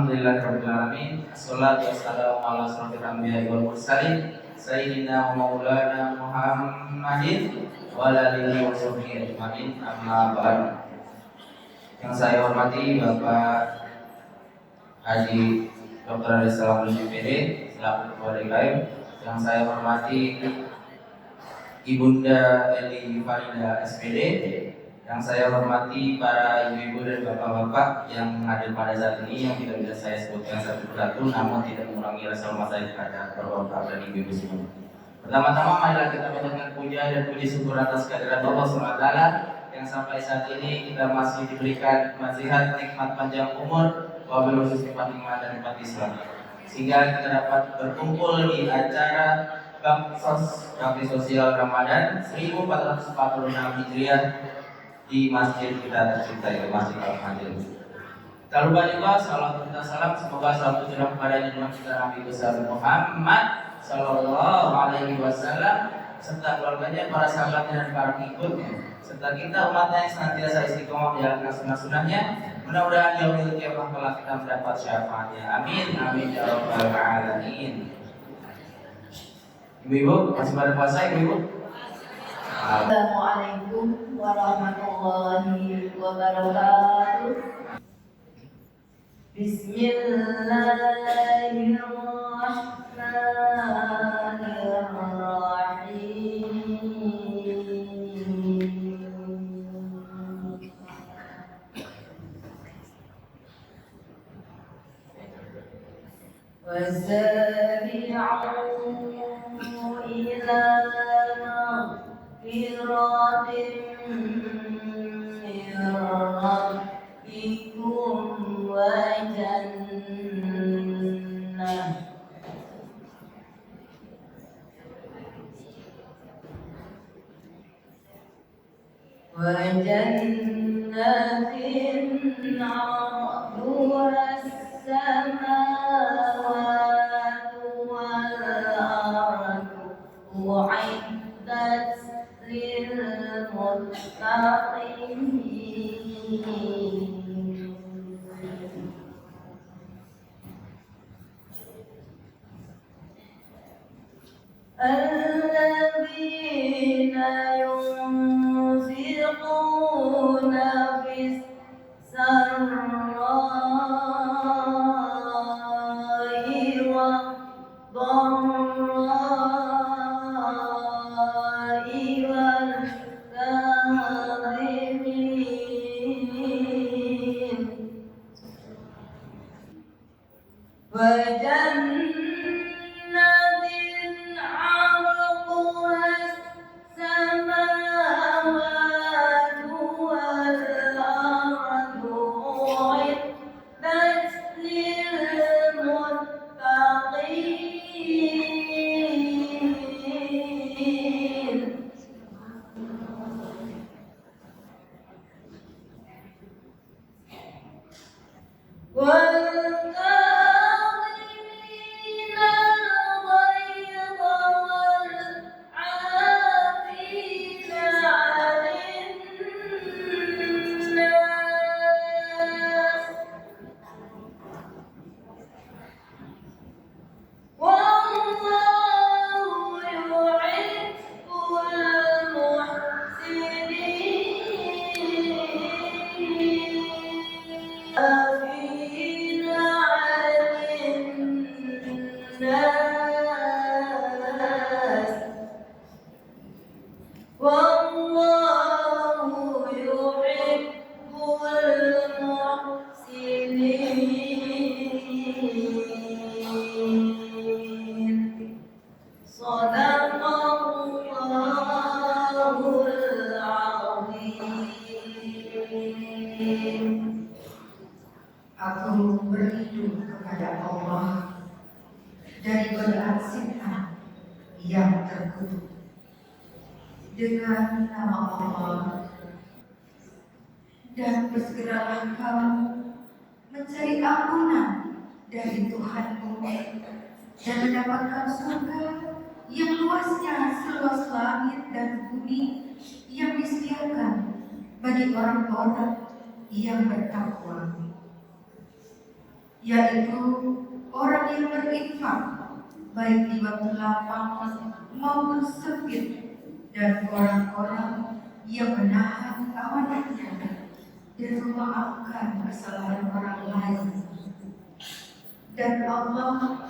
Alhamdulillahirabbil alamin. Assalatu wassalamu ala asyrofil anbiya'i wal mursalin sayyidina wa maulana Muhammadin wa ala alihi wa sahbihi ajmain. Amma ba'd. Yang saya hormati Bapak Haji Dr. Arissalam MPD selaku Ketua DKM. Yang saya hormati Ibunda Eli Farida SPD. Yang saya hormati para ibu-ibu dan bapak-bapak yang hadir pada saat ini, yang tidak bisa saya sebutkan satu persatu, namun tidak mengurangi rasa hormat saya kepada bapak-bapak dan ibu-ibu semua. Pertama-tama marilah kita panjatkan puja dan puji syukur atas kehadirat Allah SWT yang sampai saat ini kita masih diberikan nasihat nikmat panjang umur, wabil khusus nikmat iman dan nikmat Islam, sehingga kita dapat berkumpul di acara Bakti Sosial Ramadan 1446 Hijriah di masjid kita tercinta, yaitu Masjid Al-Fajr. Tak lupa juga salawat dan salam semoga selalu tercurah kepada junjungan kita Nabi besar Muhammad Sallallahu Alaihi Wasallam serta keluarganya, para sahabatnya dan para pengikutnya, serta kita umatnya yang senantiasa istiqomah menjalankan sunnah-sunnahnya. Mudah-mudahan yaumil qiyamah kelak kita mendapat syafaatnya. Amin amin ya rabbal alamin. Ibu-ibu masih pada puasa, ibu-ibu? Assalamualaikum warahmatullahi wabarakatuh. Bismillahirrahmanirrahim. Wasabi'u ila Miratim min rabbikum wa jannah jannatin 'arduha as-samawati wal ardu u'iddat للمتقين. الذين ينفقون في السراء والضراء والكاظمين وجنات عرضها السماوات والأرض أعدت للمتقين. والكاظمين الغيظ والعافين عن الناس والله يحب المحسنين. عافين عن الناس والله يحب المحسنين. صدق Allahul Azim. Aku berlindung kepada Allah dari godaan setan yang terkutuk. Dengan nama Allah, dan bersegeralah kamu mencari ampunan dari Tuhanmu dan mendapatkan surga yang luasnya seluas langit dan bumi, yang disediakan bagi orang-orang yang bertakwa. yaitu orang yang berinfak baik di waktu lapang maupun sempit, dan orang-orang yang menahan amanatnya dan memaafkan kesalahan orang lain. Dan Allah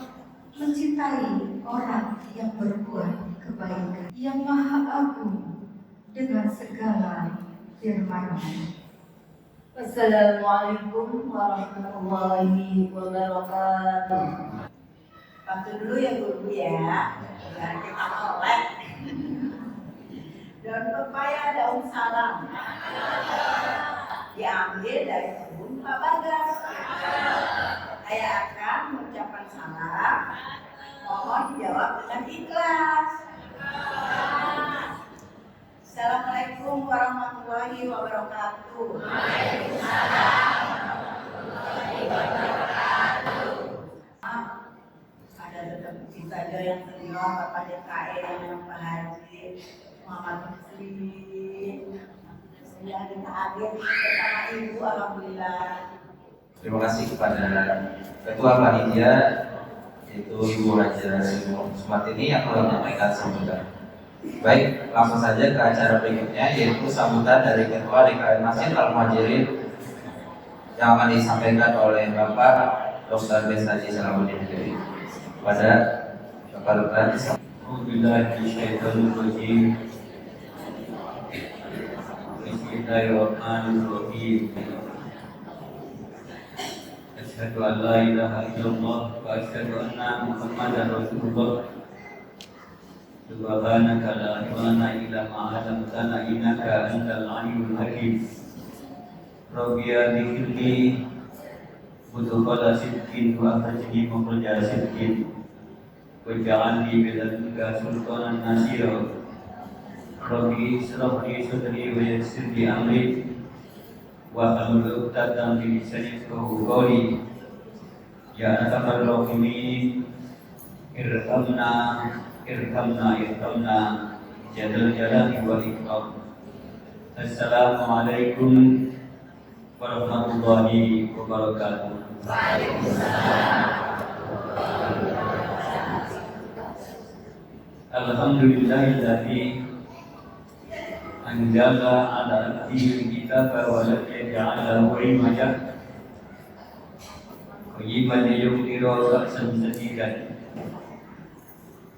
mencintai orang yang berbuat kebaikan, yang Maha Agung dengan segala firman-Nya. Assalamualaikum warahmatullahi wabarakatuh. Waktu dulu ya guru ya, biar kita melek. Daun pepaya, daun salam, diambil dari kebun Pak Bagas. Saya akan mengucapkan salam, mohon dijawab dengan ikhlas. Assalamualaikum warahmatullahi wabarakatuh. Ada tetap kita aja yang senior, Bapak DKM, Pak Haji, Muhammad Muslim. Saya kita hadir bersama Ibu, alhamdulillah. Terima kasih kepada Ketua Panitia, yaitu Ibu Raja Sumartini yang telah menyampaikan sambutan. Baik, langsung saja ke acara berikutnya, yaitu sambutan dari Ketua DKM Masjid Al-Muhajirin yang akan disampaikan oleh Bapak Dr. Bes Haji Salahuddin Dewi. Pada Bapak Dr. Bismillahirrahmanirrahim. Bismillahirrahmanirrahim. Asyhadu an la ilaha illallah wa asyhadu anna Muhammadar Rasulullah. Subhanaka la ilma illa ma 'allamtana innaka antal alimul hakim. Rabbi adzikirni mudkhala sidqin wa akhrijni mukhraja sidqin. Waj'alni min ladunka sultanan nasira. Rabbi ishrah li sadri wa yassir li amri wa hlul 'uqdatam min lisani yafqahu qawli. Ya arhamar rahimin, irhamna jadal jalali wal ikram. Assalamualaikum warahmatullahi wabarakatuh. Alhamdulillahilladzi anzala ala abdihi kitaba wa lam yaj'alhu iwaja qayyiman liyunzira ba'san shadidan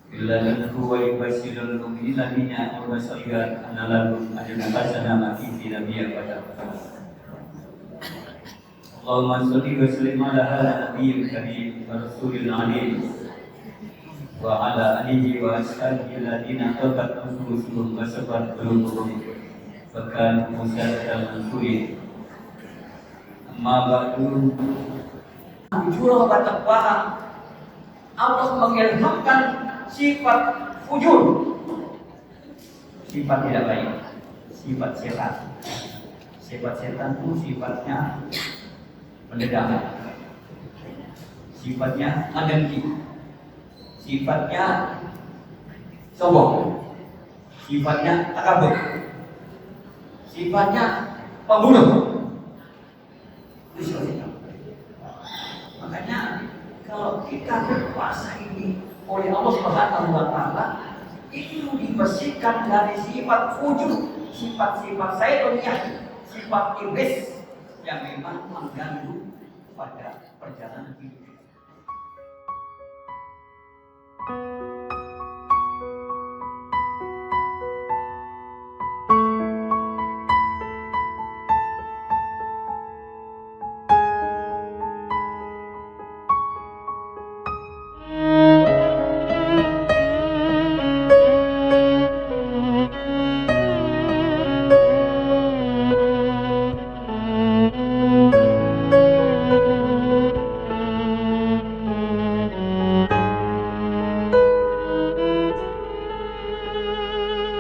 illallahu wa yubashshirul mu'minina bi'anna wasayyi'at anna lahum ajran hasanan makithina bihi abada. Allahumma shalli wa sallim ala nabiyyil karim wa rasulil alim wa ala alihi wa ashabihi alladziina tabat nufusuhum wa sabat qulubuhum wa kanu musaddadan mansurin. Amma ba'du. Jujur bertakwa, Allah mengilhamkan sifat fujur, Sifat tidak baik, sifat setan. Sifat setan itu sifatnya mendendam, sifatnya mendengki, sifatnya sombong, sifatnya takabur, sifatnya pembunuh. Itu sifat setan. Makanya kalau kita berpuasa ini oleh Allah Subhanahu wa Ta'ala, itu dibersihkan dari sifat fujur, sifat-sifat syaitaniyah, sifat iblis yang memang mengganggu pada perjalanan hidup.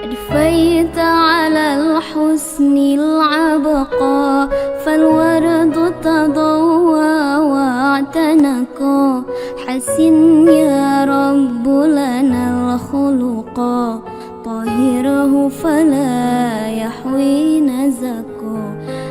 أدفيت على الحسن العبقى فالورد تضوى واعتنقا حسن يا رب لنا الخلقا طاهرا طهره فلا يحوي نزكا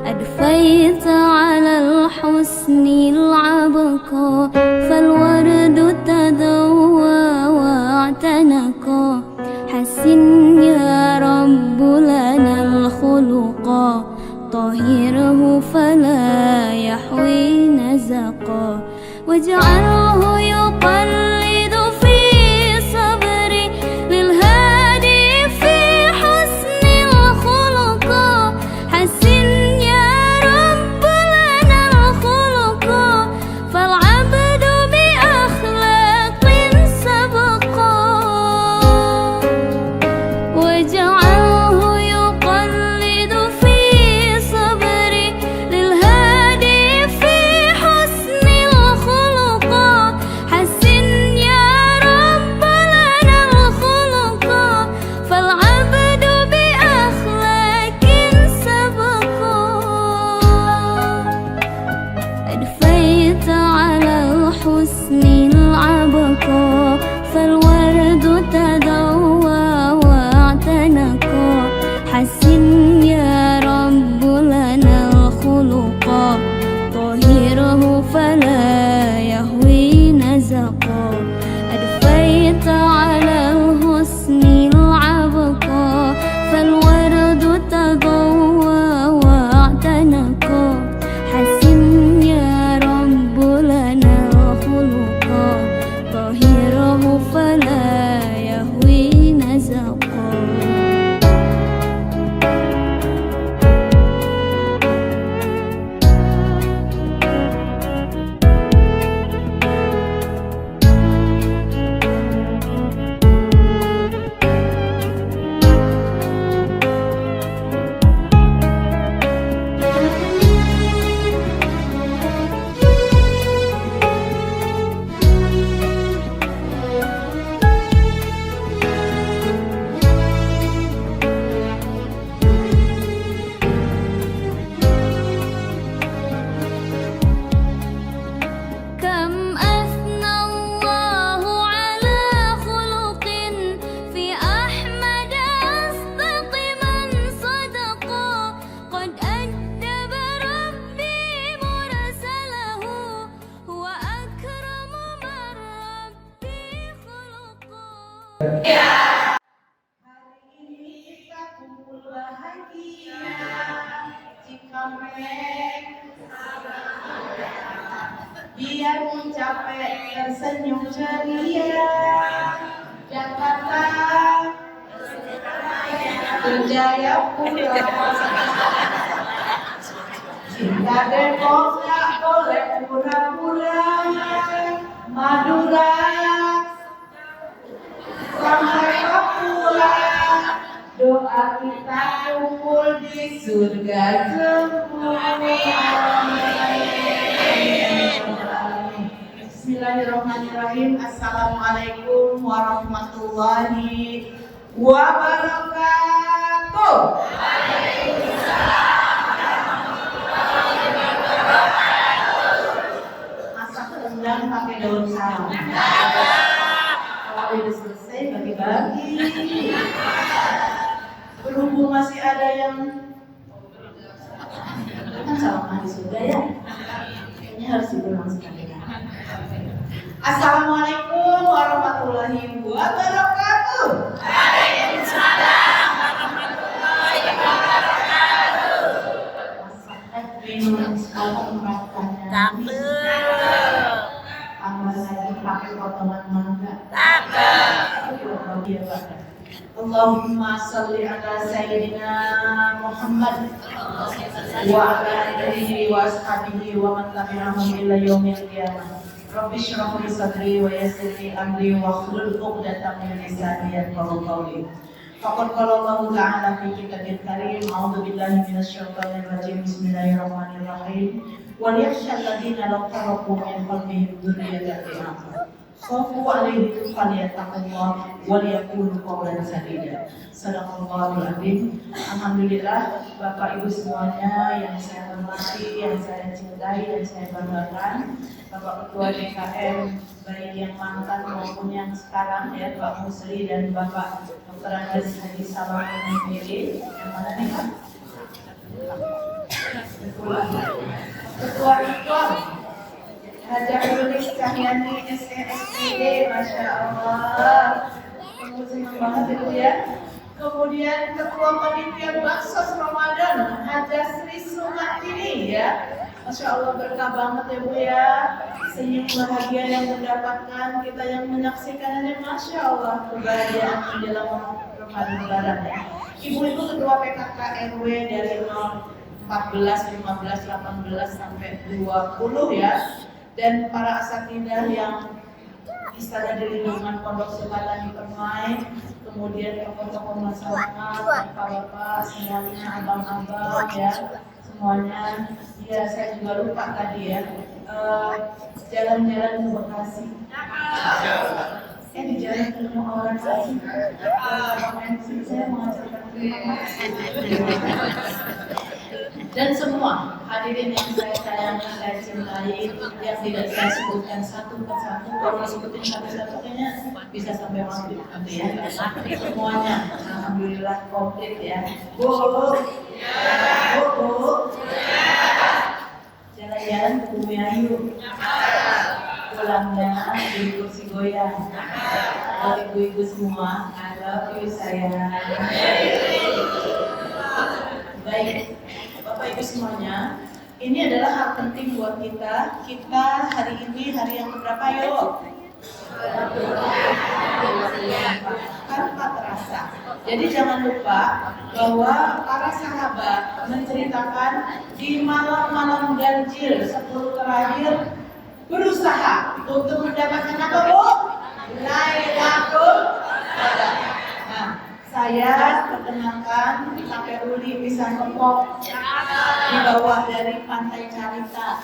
أدفيت على الحسن العبقى فالورد تدوى واعتنقا حسن يا رب لنا الخلقا طهره فلا يحوي نزقا واجعله يقلد في صبري للهادي في حسن الخلقا حسن يا رب لنا الخلقا فالعبد بأخلاق سبقا واجعله يقلد في صبري للهادي في حسن الخلقا حسن يا رب لنا الخلقا فالعبد بأخلاق سبقا أدفيت على الحسن العبقى فالورد تدوى واعتنقا حسن يا رب لنا الخلقا طهره فلا يهوي نزقا أدفيت على الحسن العبقى فالورد تضوى واعتنقا حسن يا رب لنا الخلقا طهره فلا يهوي نزقا كم أثنى الله على خلق في أحمد أصدق من صدقا قد أدب ربي مرسله هو أكرم من ربي خلقا. Hari ini kita kumpul bahagia jika biar pun capek tersenyum ceria Jakarta berjaya pula cinta Depok tak boleh pura-pura Madura sampai Papua doa kita kumpul di surga semua. Bismillahirrahmanirrahim. Assalamualaikum warahmatullahi wabarakatuh. Masak rendang pakai daun salam. Kalau udah selesai bagi-bagi. Berhubung masih ada yang kan salam mandi surga ya. Kayaknya harus diulang sekali. Assalamualaikum warahmatullahi wabarakatuh. Waalaikumsalam warahmatullahi wabarakatuh. Masakan minum sekali makannya. Tambah lagi pakai potongan mangga. Allahumma salli ala sayyidina Muhammad wa ala alihi wa ashabihi wa man tabi'ahum ila yaumil qiyamah. Rabbi shrah li sadri wa yassir li amri wa hlul 'uqdatam min lisani yafqahu qawli. Faqad qala Allah ta'ala fi kitabil karim, a'udzu billahi minasy syaithanir rajim. Bismillahirrahmanirrahim. Wal yakhshal ladzina law taraku min qalbihim dzurriyyatan dha'afan Khafu alaihi falyattaqullah wa liyaqulu qawlan sadida. Sadaqallahul azim. Alhamdulillah Bapak Ibu semuanya yang saya hormati, yang saya cintai dan saya banggakan, Bapak Ketua DKM baik yang mantan maupun yang sekarang ya, Pak Musri dan Bapak Dr. Andes Haji Salam MPD. Yang mana nih Pak? Ketua Haja Nulis Cahyani SESPD, Masya Allah, senang banget itu ya. Kemudian Ketua Panitia Baksos Ramadan Haja Sri Sumatini ya, Masya Allah, berkah banget ya Bu ya. Senyum bahagia yang mendapatkan, kita yang menyaksikannya, Masya Allah, kebahagiaan menjelang Ramadan Lebaran ya. Ibu-ibu Ketua PKK RW dari 14, 15, 18 sampai 20 ya. Dan para asatidzah yang Istana di lingkungan Pondok Selatan di Permai, kemudian tokoh-tokoh masyarakat, bapak-bapak, semuanya, abang-abang ya, semuanya. Ya, saya juga lupa tadi ya, jalan-jalan ke Bekasi. Di jalan ke rumah orang asing. Saya mengajarkan terima kasih. Dan semua hadirin yang saya sayangi, saya cintai, yang tidak saya sebutkan satu persatu, kalau sebutin satu-satu kayaknya bisa sampai maghrib nanti ya. Semuanya, alhamdulillah komplit ya. Bu, jalan-jalan ke Bumi Ayu, pulangnya di kursi goyang. Kalau ibu-ibu semua, I love you sayang. Baik. Bapak Ibu semuanya, ini adalah hal penting buat kita. Kita hari ini hari yang keberapa yuk? Tanpa terasa. Jadi jangan lupa bahwa para sahabat menceritakan di malam-malam ganjil 10 terakhir berusaha untuk mendapatkan apa Bu? Lailatul Qadar. Nah, saya perkenalkan sampai Uli bisa ngepok di bawah dari Pantai Carita.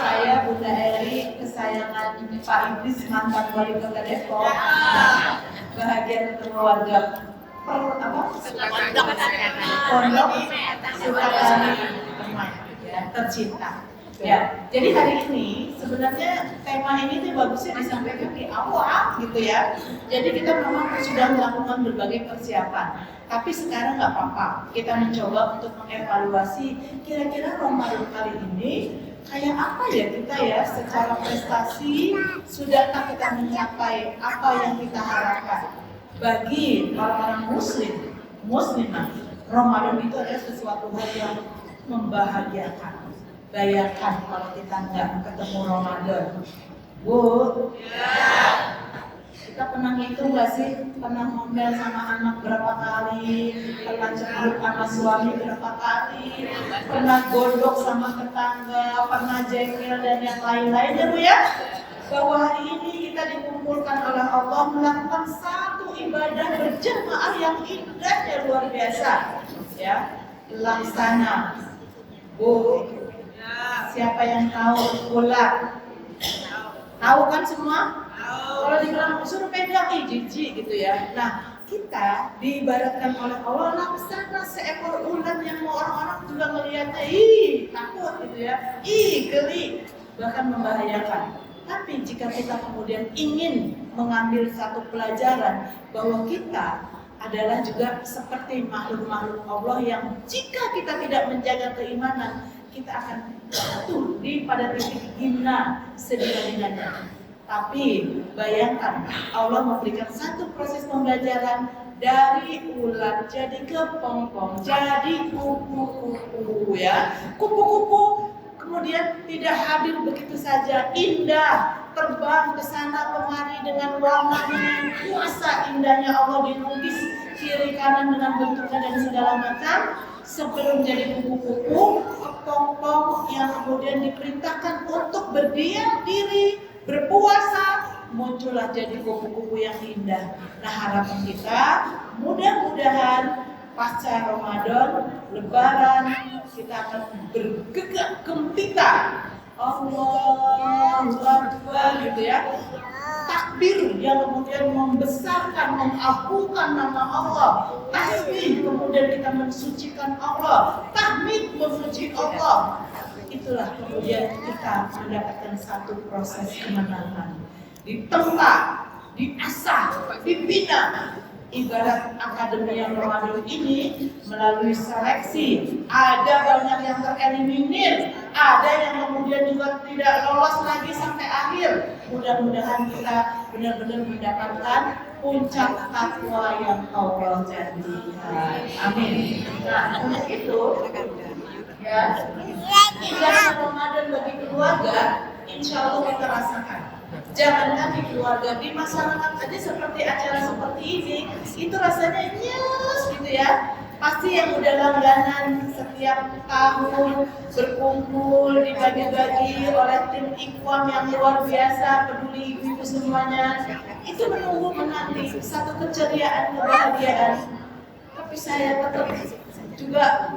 Saya Bunda Eri, kesayangan Pak Idris, mantan wali kota Depok. Bahagia ketemu warga Pondok Sukatani ya, tercinta. Ya, jadi hari ini sebenarnya tema ini tuh bagusnya disampaikan di awal gitu ya. Jadi kita memang sudah melakukan berbagai persiapan. Tapi sekarang nggak apa-apa, kita mencoba untuk mengevaluasi kira-kira Ramadan kali ini kayak apa ya kita ya secara prestasi, sudahkah kita mencapai apa yang kita harapkan. Bagi orang-orang muslimah, Ramadan itu adalah sesuatu hal yang membahagiakan. Bayangkan kalau kita nggak ketemu Ramadan, Bu. Kita pernah ngitung nggak sih? Pernah ngomel sama anak berapa kali? Pernah cemburu sama suami berapa kali? Pernah godok sama tetangga? Pernah jengkel dan yang lain-lain ya Bu ya? Bahwa hari ini kita dikumpulkan oleh Allah melakukan satu ibadah berjamaah yang indahnya luar biasa. Ya, laksana. Bu, siapa yang tahu ular? Tahu kan semua? Kalau dibilang suruh pegang, jijik gitu ya. Nah, kita diibaratkan oleh Allah laksana seekor ular yang mau orang-orang juga melihatnya, takut gitu ya, geli, bahkan membahayakan. Tapi jika kita kemudian ingin mengambil satu pelajaran bahwa kita adalah juga seperti makhluk-makhluk Allah yang jika kita tidak menjaga keimanan, kita akan jatuh pada titik hina sedina-dinanya. Tapi bayangkan Allah memberikan satu proses pembelajaran dari ular jadi kepompong, jadi kupu-kupu ya. Kupu-kupu kemudian tidak hadir begitu saja, indah, terbang ke sana kemari dengan warna dengan kuasa indahnya Allah dilukis kiri kanan dengan bentuknya dan segala macam. Sebelum jadi kupu-kupu, kepompong yang kemudian diperintahkan untuk berdiam diri, berpuasa, muncullah jadi kupu-kupu yang indah. Nah, harapan kita mudah-mudahan pasca Ramadan, Lebaran, kita akan bergegap gempita Allahu Akbar gitu ya. Takbir yang kemudian membesarkan, mengagungkan nama Allah. Tasbih kemudian kita mensucikan Allah. Tahmid memuji Allah. Itulah kemudian kita mendapatkan satu proses kemenangan. Ditempa, diasah, dibina. Ibarat akademi yang Ramadan ini melalui seleksi, ada banyak yang tereliminir, ada yang kemudian juga tidak lolos lagi sampai akhir. Mudah-mudahan kita benar-benar mendapatkan puncak takwa yang Allah janjikan. Amin. Nah, untuk itu ya, indahnya Ramadan bagi keluarga, insya Allah kita rasakan. Jangankan di keluarga, di masyarakat aja seperti acara seperti ini, itu rasanya nyes gitu ya. Pasti yang udah langganan setiap tahun berkumpul, dibagi-bagi oleh tim Ikhwan yang luar biasa, peduli ibu-ibu semuanya. Itu menunggu menanti satu keceriaan, kebahagiaan. Tapi saya tetap juga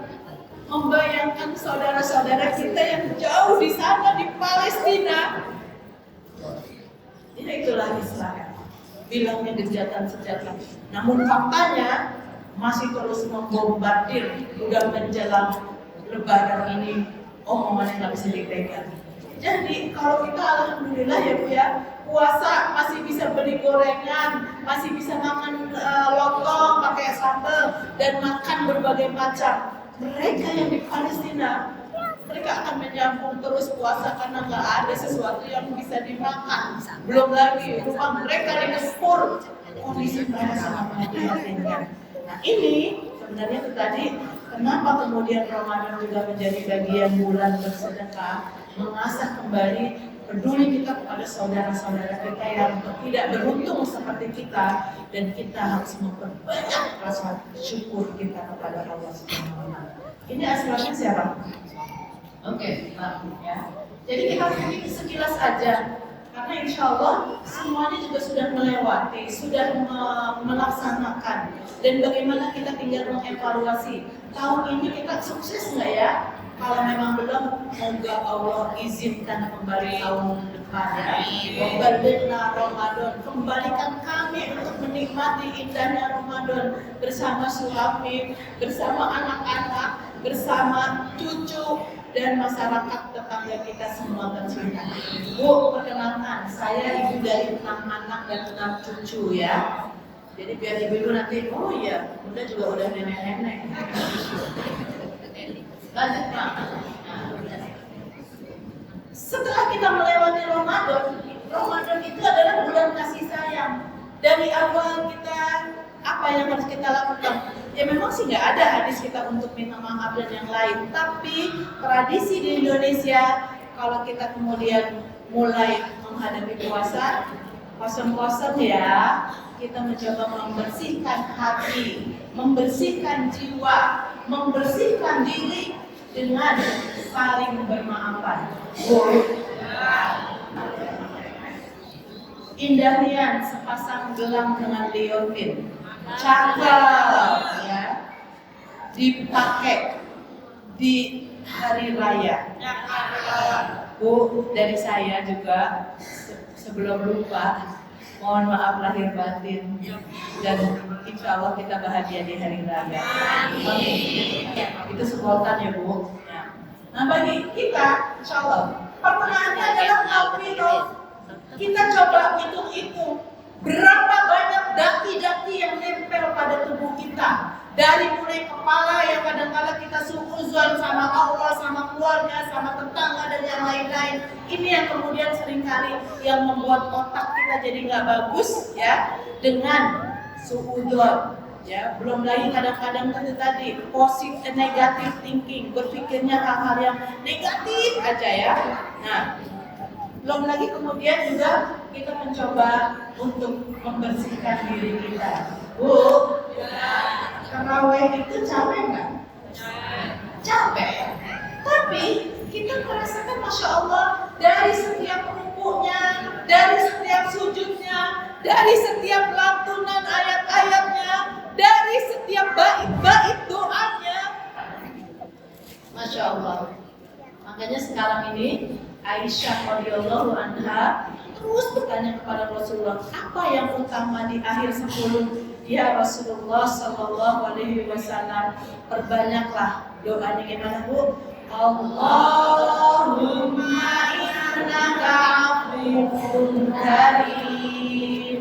membayangkan saudara-saudara kita yang jauh di sana di Palestina. Ini itulah Islam. Bilangnya gencatan senjata. Namun faktanya masih terus membombardir. Udah menjelang Lebaran ini, omongannya nggak bisa dipegang. Jadi kalau kita alhamdulillah ya Bu ya, puasa masih bisa beli gorengan, masih bisa makan lontong pakai sambal dan makan berbagai macam. Mereka yang di Palestina, mereka akan menyambung terus puasa karena nggak ada sesuatu yang bisa dimakan. Belum lagi rumah mereka digempur, kondisi mereka sangat memprihatinkan. Nah ini sebenarnya itu tadi kenapa kemudian Ramadan juga menjadi bagian bulan bersedekah, mengasah kembali peduli kita kepada saudara-saudara kita yang tidak beruntung seperti kita, dan kita harus memperbanyak rasa syukur kita kepada Allah Subhanahu wa Ta'ala. Ini aslinya siapa? Oke, ya. Jadi kita mungkin sekilas aja, karena insya Allah semuanya juga sudah melewati, sudah melaksanakan, dan bagaimana kita tinggal mengevaluasi tahun ini kita sukses nggak ya? Kalau memang belum, semoga Allah izinkan kembali tahun depan ya. Membalikna Ramadan, kembalikan kami untuk menikmati indahnya Ramadan bersama suami, bersama anak-anak, bersama cucu dan masyarakat tetangga kita semua tercinta. Bu, perkenalkan, saya ibu dari 6 anak dan 6 cucu ya. Jadi biar ibu nanti, oh iya, Bunda juga udah nenek-nenek. Lanjut Pak. Setelah kita melewati Ramadan itu adalah bulan kasih sayang. Dari awal kita apa yang harus kita lakukan? Ya memang sih nggak ada hadis kita untuk minta maaf dan yang lain. Tapi tradisi di Indonesia, kalau kita kemudian mulai menghadapi puasa, kosong-kosong ya, kita mencoba membersihkan hati, membersihkan jiwa, membersihkan diri dengan saling bermaafan. Indahnya sepasang gelang dengan liontin, cakep ya, dipakai di hari raya. Bu, dari saya juga sebelum lupa, mohon maaf lahir batin, dan insya Allah kita bahagia di hari raya. Itu spontan ya Bu. Nah bagi kita, insya Allah pertanyaannya adalah alfiro. Kita coba hitung-hitung berapa banyak daki-daki yang nempel pada tubuh kita. Dari mulai kepala yang kadang-kadang kita suuzon sama Allah, sama keluarga, sama tetangga dan yang lain-lain. Ini yang kemudian seringkali yang membuat otak kita jadi nggak bagus ya, dengan suuzon. Ya, belum lagi kadang-kadang tadi positif negatif thinking, berpikirnya hal-hal yang negatif aja ya. Nah, belum lagi kemudian juga kita mencoba untuk membersihkan diri kita. Bu, tarawih itu capek nggak? Capek. Tapi kita merasakan Masya Allah dari setiap rukuknya, dari setiap sujudnya, dari setiap lantunan ayat-ayatnya, dari setiap bait-bait doanya. Masya Allah. Makanya sekarang ini Aisyah radhiyallahu anha terus bertanya kepada Rasulullah, apa yang utama di akhir 10? Ya Rasulullah sallallahu alaihi wasallam, perbanyaklah doanya. Gimana Bu? Allahumma innaka afuwwun karim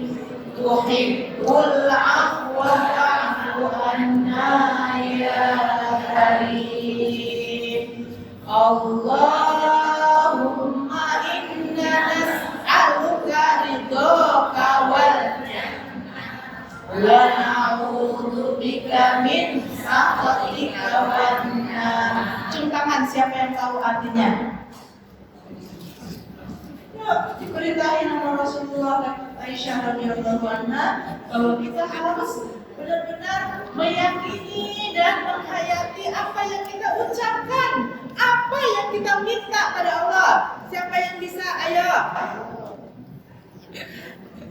tuhibbul afwa fa'fu anna ya karim. Allahumma inna nas'aluka ridhaka wal wa na'udzu bika min sakhatika wan nar. Cium tangan siapa yang tahu artinya? Yuk, diberitain sama Rasulullah Aisyah radhiyallahu anha bahwa kita harus benar-benar meyakini dan menghayati apa yang kita ucapkan, apa yang kita minta pada Allah. Siapa yang bisa? Ayo.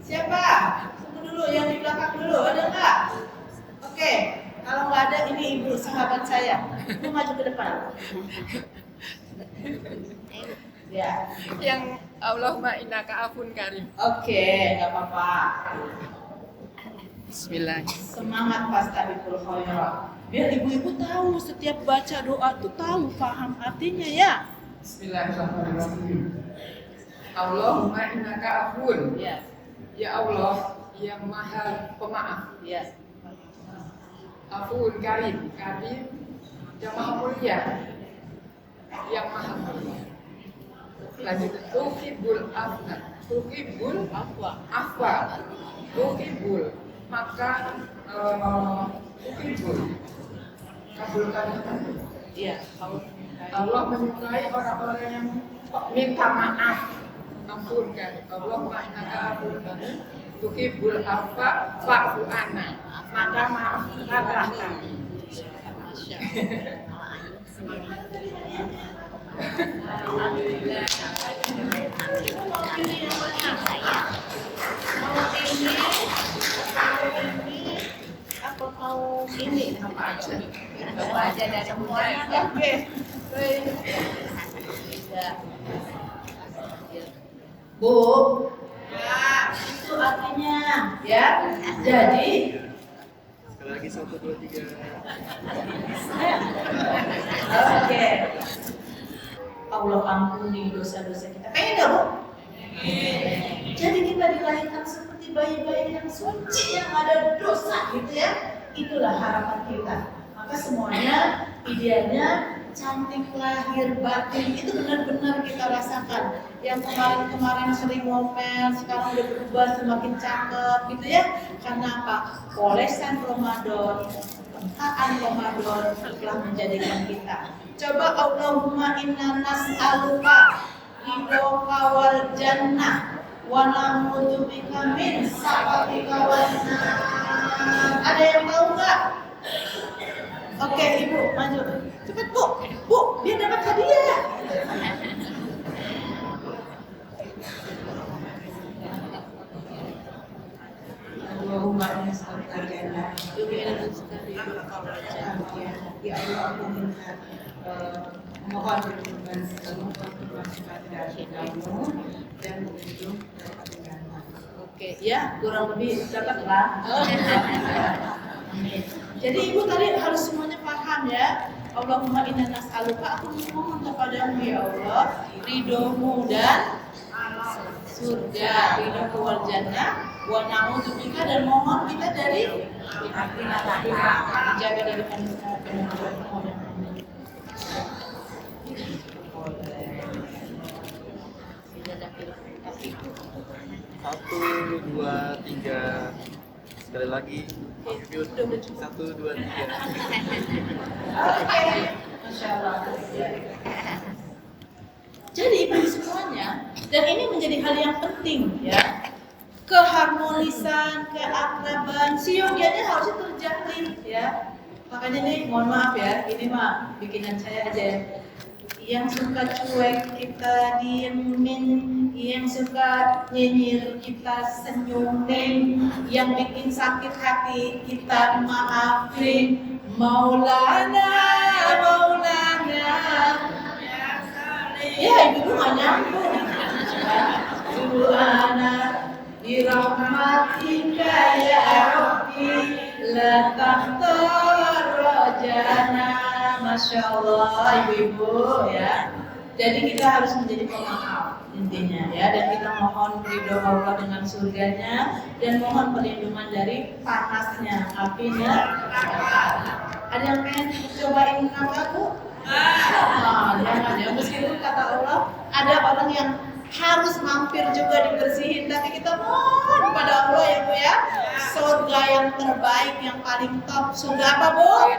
Siapa? Dulu yang di belakang dulu, ada nggak? Oke, kalau nggak ada, ini ibu sahabat saya. Ibu maju ke depan. Ya. Yang Allahumma innaka afun karim. Oke, nggak apa-apa. Bismillah. Semangat fastabiqul khairat. Biar ibu-ibu tahu setiap baca doa tuh tahu, paham artinya ya. Bismillahirrahmanirrahim. Allahumma innaka afun. Ya, Ya Allah yang maha pemaaf. ya. Afun karim. Karim yang maha mulia. Yang maha mulia. Lanjut. Tuhibbul afwa. Tuhibbul afwa. Tuhibbul. Maka tuhibbul. Kabulkan. Iya, Allah menyukai orang-orang yang minta maaf. Ampunkan. Allah innaka afun karim. Tuhibbul afwa fa'fu anna. Maka maafkanlah kami. Apa mau ini? Apa aja? Apa aja dari semuanya. Oke. Baik. Ya. Bu, ya, itu artinya ya. Jadi Sekali lagi 1, 2, 3. oke. Allah ampuni dosa-dosa kita. Pengen nggak, Bu? Jadi kita dilahirkan seperti bayi-bayi yang suci, yang ada dosa gitu ya. Itulah harapan kita. Maka semuanya idealnya cantik lahir batin itu benar-benar kita rasakan. Yang kemarin-kemarin sering ngomel, sekarang udah berubah semakin cakep gitu ya. Karena apa? Polesan Ramadan, pengkaan Ramadan telah menjadikan kita. Coba Allahumma inna nas'aluka ridhoka wal jannah wa na'udzu bika min sakhatika wan nar. Ada yang tahu nggak? Oke, Ibu maju. Cepat Bu, Bu, dia dapat hadiah. Allahumma inna nas'aluka al-jannah. Ya Allah, aku minta mohon perlindungan dari kamu dan berlindung dari kamu. Oke, ya kurang lebih dapat lah. Amin. Jadi Ibu tadi harus semuanya paham ya. Allahumma inna nas'aluka, aku memohon kepadamu ya Allah ridhomu dan surga, ridhomu wal jannah, wa na'udzubika, dan mohon kita dari api neraka, dijaga dari penyakit. Satu, dua, tiga. Sekali lagi. Yuk. 1, 2, 3. Oke, Masya Allah. Jadi ibu semuanya, dan ini menjadi hal yang penting ya. Keharmonisan, keakraban, siogianya harusnya terjalin ya. Makanya nih, mohon maaf ya, ini mah bikinan saya aja. Yang suka cuek kita diemin, yang suka nyinyir kita senyumin, yang bikin sakit hati kita maafin. Maulana, Maulana. Ya ibu nggak nyambung. Subhana birahmatika ya Rabbi la tahtar rajana. Masya Allah ibu-ibu ya. Jadi kita harus menjadi pemaaf intinya ya, dan kita mohon ridho Allah dengan surganya dan mohon perlindungan dari panasnya apinya. Ada yang pengen cobain neraka Bu? Jangan ya. Meskipun kata Allah ada orang yang harus mampir juga dibersihin, tapi kita mohon pada Allah ya Bu ya, surga yang terbaik, yang paling top. Surga apa Bu?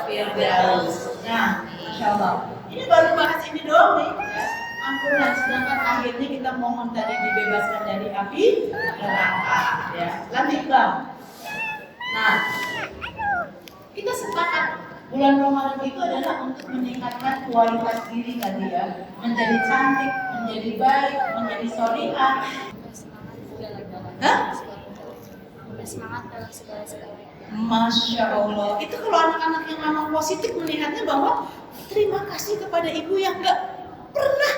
Firdaus. Nah, Masya Allah. Ini baru bahas ini doang nih ya. Ampunan, sedangkan akhirnya kita mohon tadi dibebaskan dari api neraka ya. Lanjut Bang. Nah, kita sepakat bulan Ramadan itu adalah untuk meningkatkan kualitas diri tadi ya, menjadi cantik, menjadi baik, menjadi solihah. Hah? Semangat dalam segala-segala. Masya Allah. Itu kalau anak-anak yang memang positif melihatnya bahwa terima kasih kepada ibu yang nggak pernah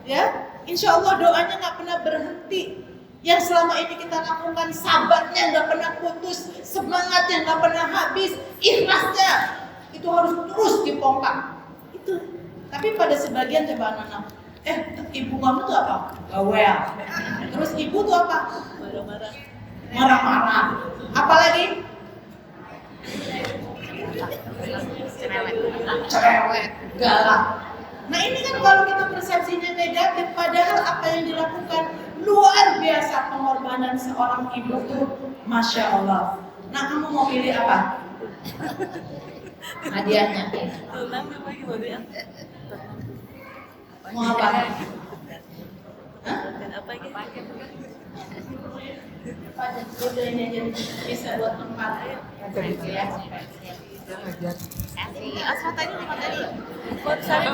ya, insya Allah doanya nggak pernah berhenti. Yang selama ini kita lakukan, sabarnya nggak pernah putus, semangatnya nggak pernah habis, ikhlasnya itu harus terus dipompa. Itu. Tapi pada sebagian coba anak-anak, ibu kamu tuh apa? Gawel. Terus ibu tuh apa? Marah-marah. Apalagi? Cerewet, galak. Nah ini kan kalau kita persepsinya negatif, padahal apa yang dilakukan luar biasa pengorbanan seorang ibu tuh, Masya Allah. Nah kamu mau pilih apa? Hadiahnya. Mau apa? Hah? Udah ini aja bisa buat tempat ya. Asma tadi apa tadi? Buat salim.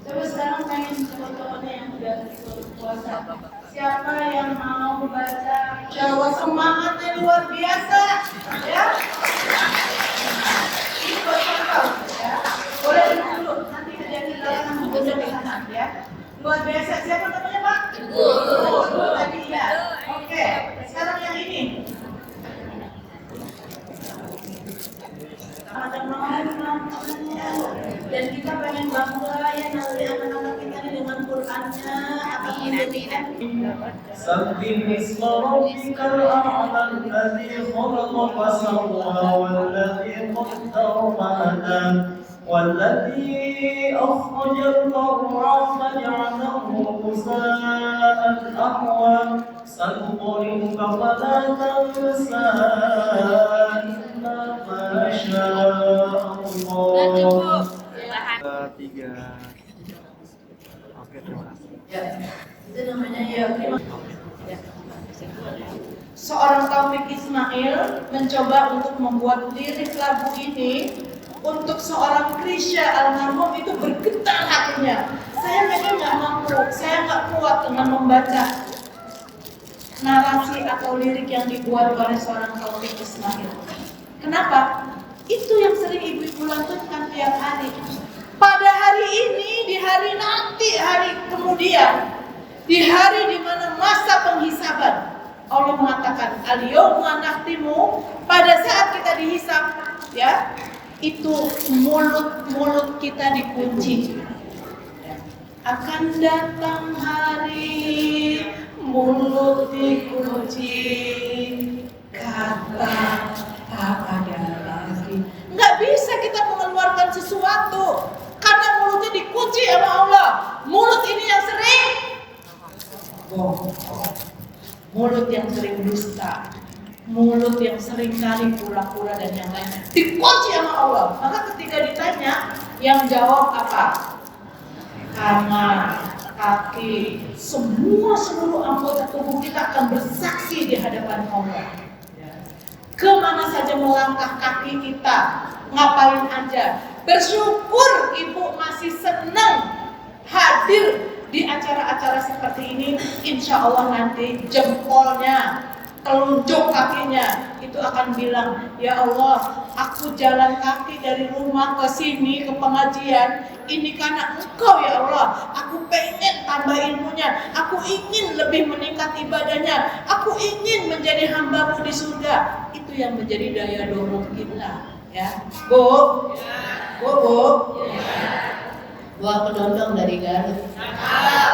Coba sekarang pengen teman-temannya yang udah puasa. Siapa yang mau baca? Jawa semangatnya luar biasa, ya. Ini buat contoh, ya. Boleh dulu, nanti kejadian di belakang bisa di sana, ya. Luar biasa. Siapa namanya Pak? Ibu tadi ya. Oke. Sekarang yang ini. Ada dan kita pengen bangga ya nanti anak-anak kita ini dengan Qurannya akan menjadikan. سبح اسم ربك الأعلى الذي خلق فسوى والذي قدر فهدى والذي أخرج المرعى فجعله غثاء أحوى سنقرئك فلا تنسى إلا ما شاء الله. Tiga. Oke, terima kasih. Ya, itu namanya ya. Seorang Taufik Ismail mencoba untuk membuat lirik lagu ini untuk seorang Krisya almarhum itu bergetar hatinya. Saya memang nggak mampu, saya nggak kuat dengan membaca narasi atau lirik yang dibuat oleh seorang Taufik Ismail. Kenapa? Itu yang sering ibu-ibu lakukan tiap hari. Pada hari ini, di hari nanti, hari kemudian, di hari di mana masa penghisaban, Allah mengatakan, al-yawma nakhtimu, pada saat kita dihisab, ya, itu mulut kita dikunci. Akan datang hari mulut dikunci, kata tak ada lagi. Nggak bisa kita mengeluarkan sesuatu karena mulutnya dikunci sama Allah. Mulut ini yang sering bohong, mulut yang sering dusta, mulut yang sering kali pura-pura dan yang lainnya dikunci sama Allah. Maka ketika ditanya, yang jawab apa? Tangan, kaki, seluruh anggota tubuh kita akan bersaksi di hadapan Allah. Kemana saja melangkah kaki kita, ngapain aja. Bersyukur ibu masih senang hadir di acara-acara seperti ini. Insya Allah nanti jempolnya telunjuk kakinya itu akan bilang, ya Allah, aku jalan kaki dari rumah ke sini ke pengajian ini karena Engkau ya Allah. Aku pengen tambah ilmunya, aku ingin lebih meningkat ibadahnya, aku ingin menjadi hamba-Mu di surga. Itu yang menjadi daya dorong kita, ya. Bu, Bu, buah kedondong dari Garut.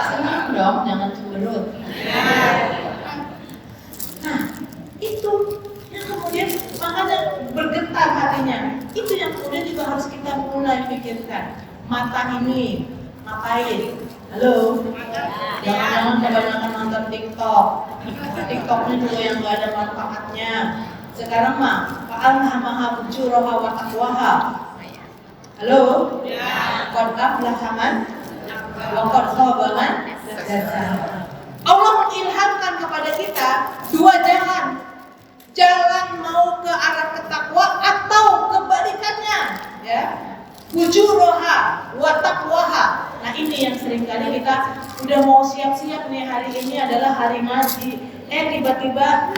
Senang dong, jangan cemberut. Nah, itu yang kemudian makanya bergetar hatinya. Itu yang kemudian juga harus kita mulai pikirkan. Mata ini ngapain? Halo? Jangan-jangan kebanyakan nonton TikTok. TikToknya juga yang gak ada manfaatnya. Sekarang mah fa'alhamaha fujuraha wa taqwaha. Halo? Qad aflaha man wa qad khaba man dassaha. Allah mengilhamkan kepada kita dua jalan. Jalan mau ke arah ketakwaan atau kebalikannya, ya. Fujuraha wa taqwaha. Nah, ini yang seringkali kita udah mau siap-siap nih, hari ini adalah hari ngaji. Tiba-tiba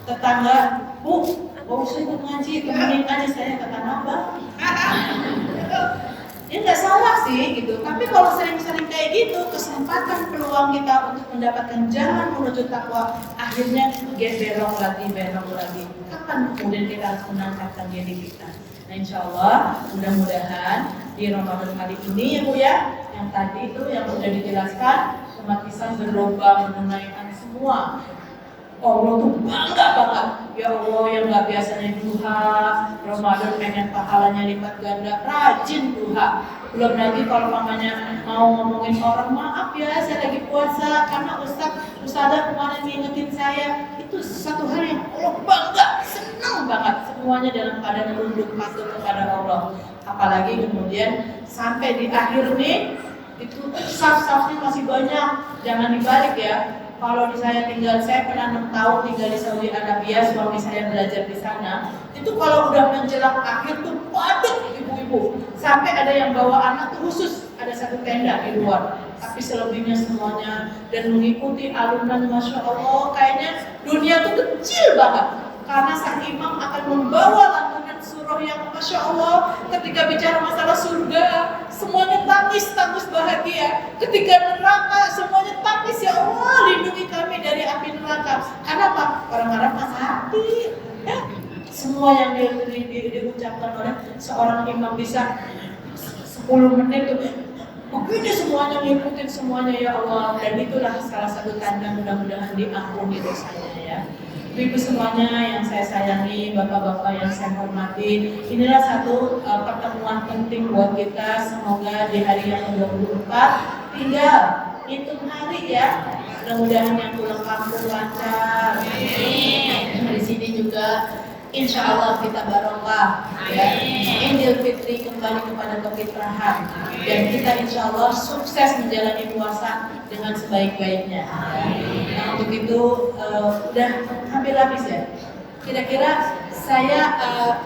tetangga, Bu, mau ikut ngaji, temenin aja saya, kata Abang. Ya nggak salah sih gitu, tapi kalau sering-sering kayak gitu, kesempatan peluang kita untuk mendapatkan jalan menuju takwa akhirnya belok lagi. Kapan kemudian kita harus menangkapkan diri kita? Nah, insya Allah mudah-mudahan di Ramadan kali ini ya Bu ya, yang tadi itu yang sudah dijelaskan, umat Islam berlomba menunaikan semua. Allah tuh bangga banget, ya Allah yang nggak biasanya duha, Ramadan pengen pahalanya lipat ganda, rajin duha. Belum lagi kalau mamanya mau ngomongin orang, maaf ya saya lagi puasa karena Ustazah kemarin ngingetin saya. Itu satu hal yang Allah bangga, senang banget, semuanya dalam keadaan tunduk patuh kepada Allah. Apalagi kemudian sampai di akhir nih, itu saf-safnya masih banyak, jangan dibalik ya. Kalau saya pernah 6 tahun tinggal di Saudi Arabia, suami saya belajar di sana. Itu kalau udah menjelang akhir tuh padat ibu-ibu. Sampai ada yang bawa anak tuh khusus, ada satu tenda di luar. Tapi selebihnya semuanya dan mengikuti alunan, Masya Allah, kayaknya dunia tuh kecil banget. Karena sang imam akan membawa lantunan surah yang Masya Allah, ketika bicara masalah surga, semuanya tangis bahagia. Ketika neraka, semuanya tangis, ya Allah lindungi kami dari api neraka. Kenapa? Orang-orang masa hati. Ya, semua yang diucapkan oleh seorang imam bisa 10 menit tuh begini semuanya ngikutin semuanya, ya Allah. Dan itulah salah satu tanda mudah-mudahan diampuni dosanya ya. Ibu semuanya yang saya sayangi, bapak-bapak yang saya hormati, inilah satu pertemuan penting buat kita. Semoga di hari yang ke-24 tinggal hitung hari ya. Mudah-mudahan yang pulang kampung lancar. Di sini juga insya Allah kita barokah ya. Idul Fitri kembali kepada kefitrahan dan kita insya Allah sukses menjalani puasa dengan sebaik-baiknya. Nah, untuk itu udah hampir habis ya. Kira-kira saya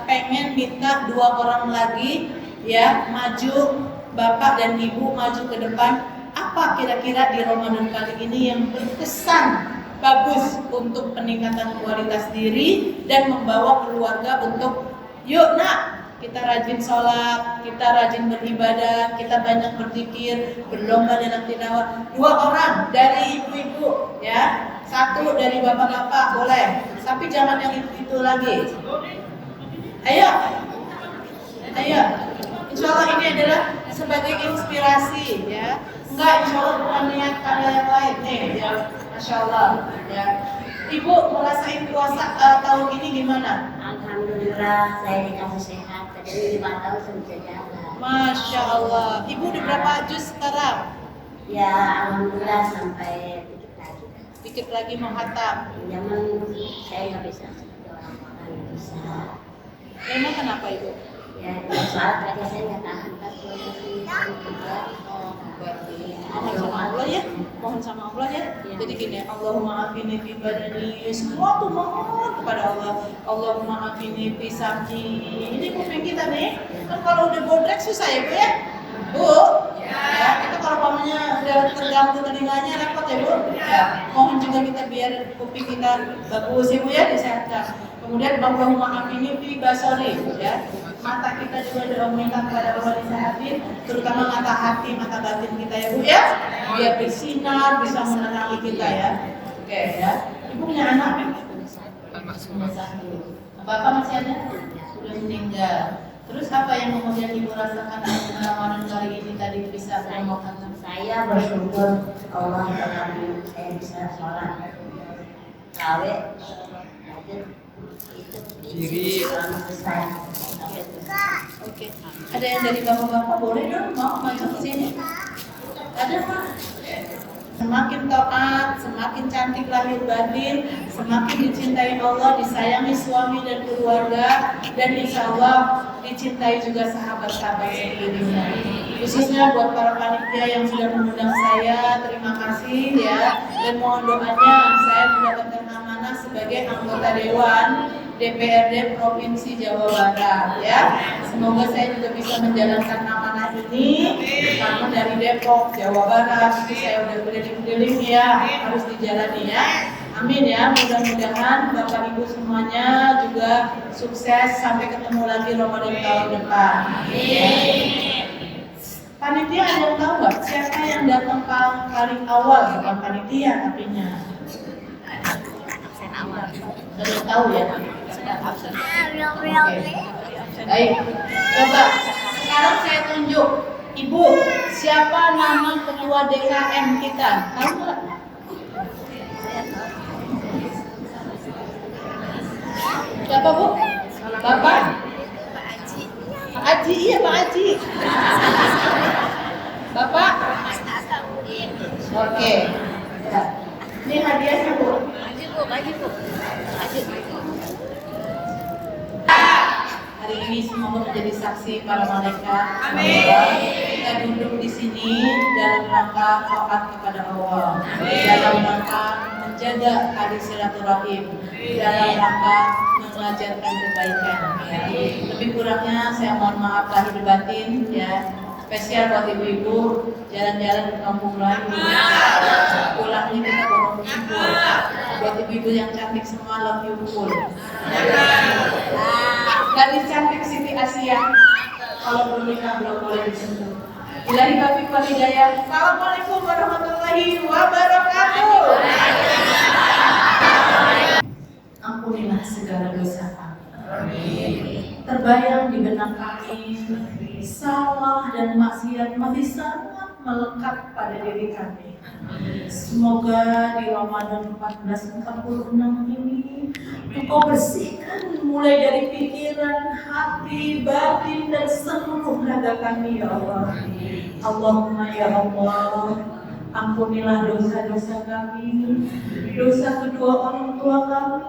pengen minta 2 orang lagi ya maju, bapak dan ibu maju ke depan. Apa kira-kira di Ramadan kali ini yang berkesan bagus untuk peningkatan kualitas diri dan membawa keluarga untuk yuk nak, kita rajin sholat, kita rajin beribadah, kita banyak berzikir, berlomba dalam tilawah. 2 orang dari ibu-ibu ya, 1 dari bapak-bapak boleh, tapi jangan yang itu lagi. Ayo, insya Allah ini adalah sebagai inspirasi ya. Enggak, insya Allah bukan niat ada yang lain nih ya. Masya Allah ya. Ibu merasain puasa tahun ini gimana? Alhamdulillah saya dikasih sehat. Jadi 5 tahun saya bisa jalan. Masya Allah. Ibu udah berapa juz sekarang? Ya alhamdulillah sampai Dikit lagi mau khatam. Zaman saya nggak bisa seperti orang-orang bisa. Emang kenapa ibu? Ya saat aja saya nggak tahan pas juga. Mohon sama Allah ya, mohon sama Allah ya. Jadi gini, Allahumma afini fi badani, semua tuh mohon kepada Allah. Allahumma afini fi sam'i. Ini kuping kita nih, kan kalau udah bodrek susah ya Bu ya. Bu, ya, kita kalau pamannya udah terganggu telinganya repot ya Bu. Ya, mohon juga semoga kita biar kuping kita bagus ya Bu ya, disehatkan. Kemudian Allahumma amini fi basari ya. Mata kita juga minta kepada Allah disehatin, terutama mata hati, mata batin kita ya Bu ya. Biar bersinar, bisa menerangi kita ya. Oke ya. Ibu punya anak? Punya satu. Bapak masih ada? Sudah meninggal. Terus apa yang kemudian Ibu rasakan dalam Ramadan kali ini tadi bisa promokan? Saya bersyukur Allah terkabul, saya bisa sholat raweh, itu selesai. Oke. Ada yang dari bapak-bapak boleh dong mau maju ke sini? Ada Pak? Semakin taat, semakin cantik lahir batin, semakin dicintai Allah, disayangi suami dan keluarga, dan insya Allah dicintai juga sahabat-sahabat sekelilingnya. Khususnya buat para panitia yang sudah mengundang saya, terima kasih ya. Dan mohon doanya saya mendapatkan amanah sebagai anggota Dewan DPRD Provinsi Jawa Barat ya. Semoga saya juga bisa menjalankan amanah ini karena dari Depok, Jawa Barat, jadi saya udah keliling-keliling ya, harus dijalani ya. Amin ya, mudah-mudahan Bapak Ibu semuanya juga sukses sampai ketemu lagi Ramadan tahun depan. Panitia ada yang tahu nggak siapa yang datang paling awal? Bukan panitia tapinya. Ada yang tahu ya? Oke. Baik, coba sekarang saya tunjuk. Ibu, siapa nama ketua DKM kita? Tahu nggak? Siapa Bu? Bapak? Pak Haji, iya Pak Haji. Bapak? Oke. Ya. Ini hadiahnya Bu. Hari ini semoga menjadi saksi para malaikat. Amin. Kita duduk di sini dalam rangka taat kepada Allah, dalam rangka menjaga tali silaturahim, dalam rangka mengajarkan kebaikan. Ya. Lebih kurangnya saya mohon maaf lahir batin ya. Spesial buat ibu-ibu jalan-jalan ke kampung lain. Pulangnya kita bawa kumpul. Buat ibu-ibu yang cantik semua love you full. Gadis cantik Siti Asia, kalau belum nikah belum boleh disentuh. Ilahi taufiq wal hidayah. Assalamualaikum warahmatullahi wabarakatuh. Ampunilah segala dosa kami. Terbayang di benak kami, salah dan maksiat masih sangat melekat pada diri kami. Semoga di Ramadan 1446 ini Engkau bersihkan mulai dari pikiran, hati, batin, dan seluruh raga kami ya Allah. Allahumma ya Allah, ampunilah dosa-dosa kami, dosa kedua orang tua kami,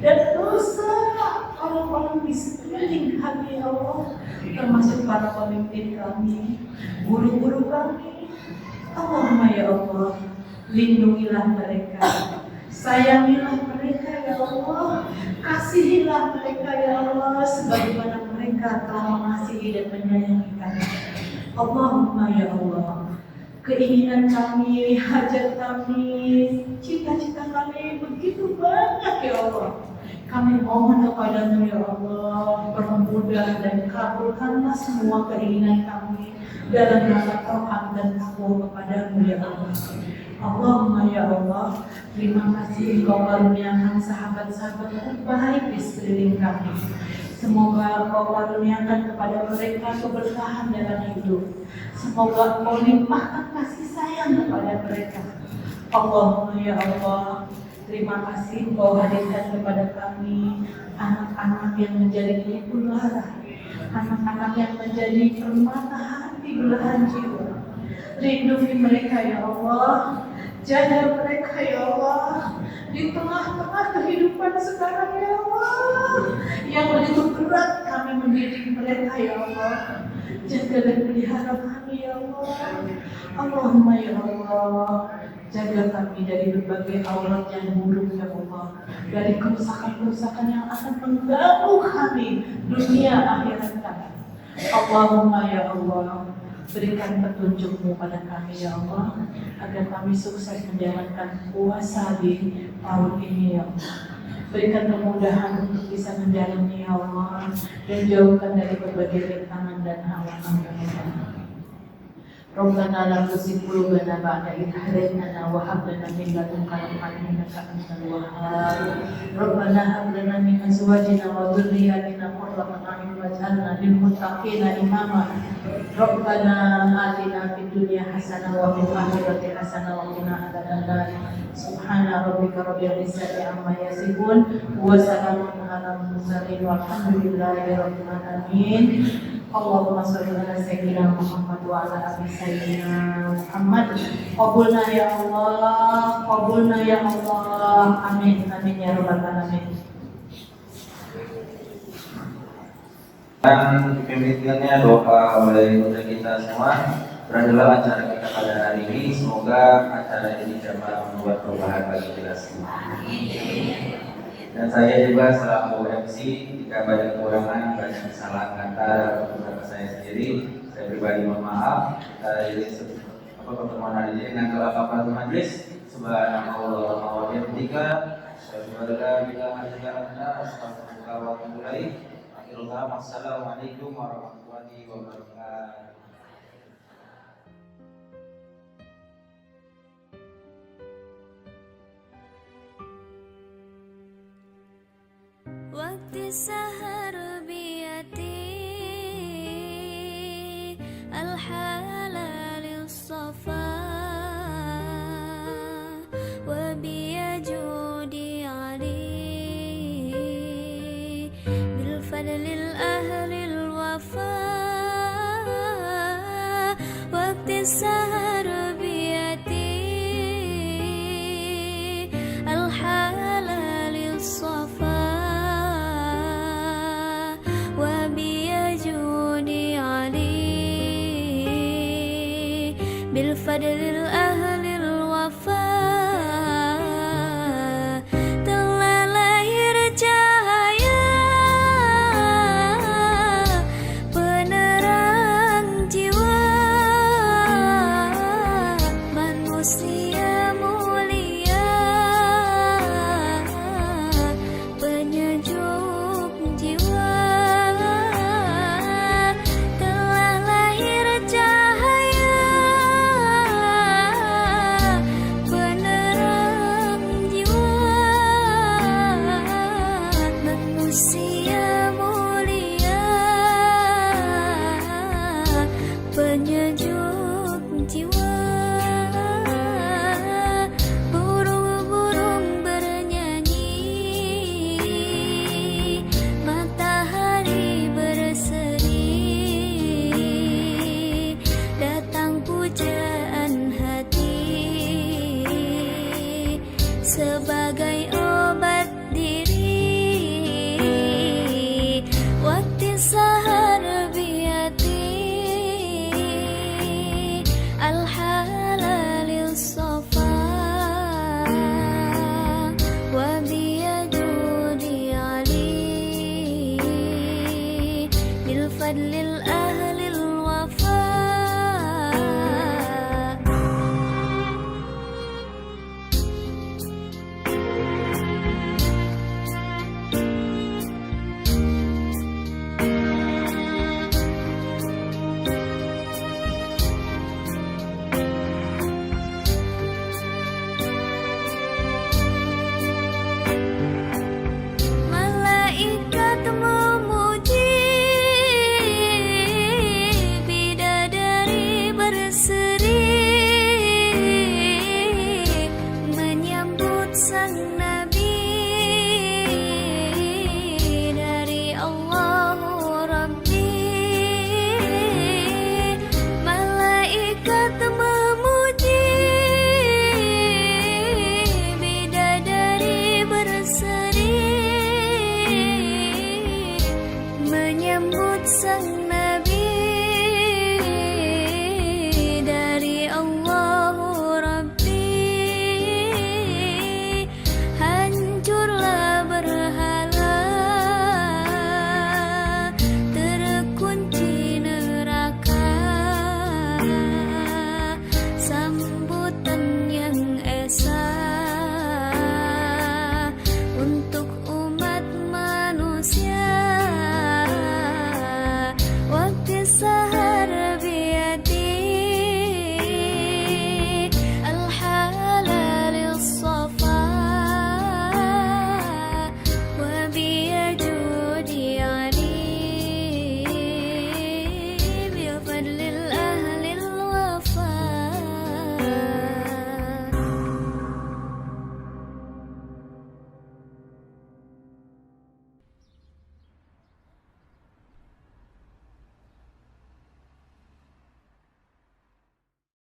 dan dosa orang-orang di sekeliling kami ya Allah, termasuk para pemimpin kami, guru-guru kami. Allahumma ya Allah, lindungilah mereka, sayangilah mereka ya Allah, kasihilah mereka ya Allah sebagaimana mereka telah mengasihi dan menyayangi kami. Allahumma ya Allah, keinginan kami, hajat kami, cita-cita kami begitu banyak ya Allah. Kami mohon kepadamu ya Allah, permudah dan kabulkanlah semua keinginan kami dalam rangka taat dan takwa kepadamu ya Allah. Allahumma ya Allah, terima kasih Engkau karuniakan sahabat-sahabat terbaik di sekeliling kami. Semoga Engkau karuniakan kepada mereka keberkahan dalam hidup. Semoga Engkau limpahkan kasih sayang kepada mereka. Allahumma ya Allah, terima kasih Engkau hadirkan kepada kami anak-anak yang menjadi ibu lara, anak-anak yang menjadi permata hati belahan jiwa. Lindungi mereka ya Allah, jaga mereka ya Allah di tengah-tengah kehidupan sekarang ya Allah yang begitu berat kami mendidik mereka ya Allah. Jaga dan pelihara kami ya Allah. Allahumma ya Allah, jaga kami dari berbagai aurat yang buruk ya Allah, dari kerusakan-kerusakan yang akan mengganggu kami dunia akhirat kami. Allahumma ya Allah, Berikan petunjuk-Mu pada kami ya Allah, agar kami sukses menjalankan puasa di tahun ini ya Allah. Berikan kemudahan untuk bisa menjalani ya Allah, dan jauhkan dari berbagai rintangan dan halangan ya Allah. Rabbana la tuzigh qulubana ba'da idh hadaytana wa hab lana min ladunka rahmatan innaka antal wahhab. Rabbana hab lana min azwajina wa dhurriyyatina qurrata a'yun waj'alna lil muttaqina imama. Rabbana atina fid dunya hasanah wa fil akhirati hasanah wa qina adzabannar. Subhana rabbika rabbil izzati amma yasifun wa salamun alal mursalin walhamdulillahi rabbil alamin. Allahumma sholli ala sayyidina Muhammad wa ala ali sayyidina Muhammad. Qabulna ya Allah, qabulna ya Allah. Amin, amin ya rabbal alamin. Dan dipimpinnya doa oleh kita semua. Beradalah acara kita pada hari ini. Semoga acara ini dapat membuat perubahan bagi kita semua. Dan saya juga selaku MC, jika banyak kekurangan, banyak kesalahan kata beberapa saya sendiri, saya pribadi mohon maaf. Pertemuan hari ini dengan kelakapan majelis, subhanallah wa bihamdika, subhanallah bila hadiah astagfirullah wa atubu ilaih. Assalamualaikum warahmatullahi wabarakatuh. Waktu sahar biyati al-halal safa wa biyajudi ali bil fadlil ahlil wafa. Waktu sahar biyati al-halal safa بالفضل الأهل الوفاء telah lahir cahaya penerang jiwa manusia mulia penyejuk jiwa. Telah lahir cahaya penerang jiwa manusia mulia penyejuk jiwa. Burung-burung bernyanyi, matahari berseri, datang pujaan hati sebagai obat diri. Waktu sahar biyati al-halalil safa wa biyajudi ali bil fadlil ahlil wafa. Malaikat memuji, bidadari berseri menyambut sang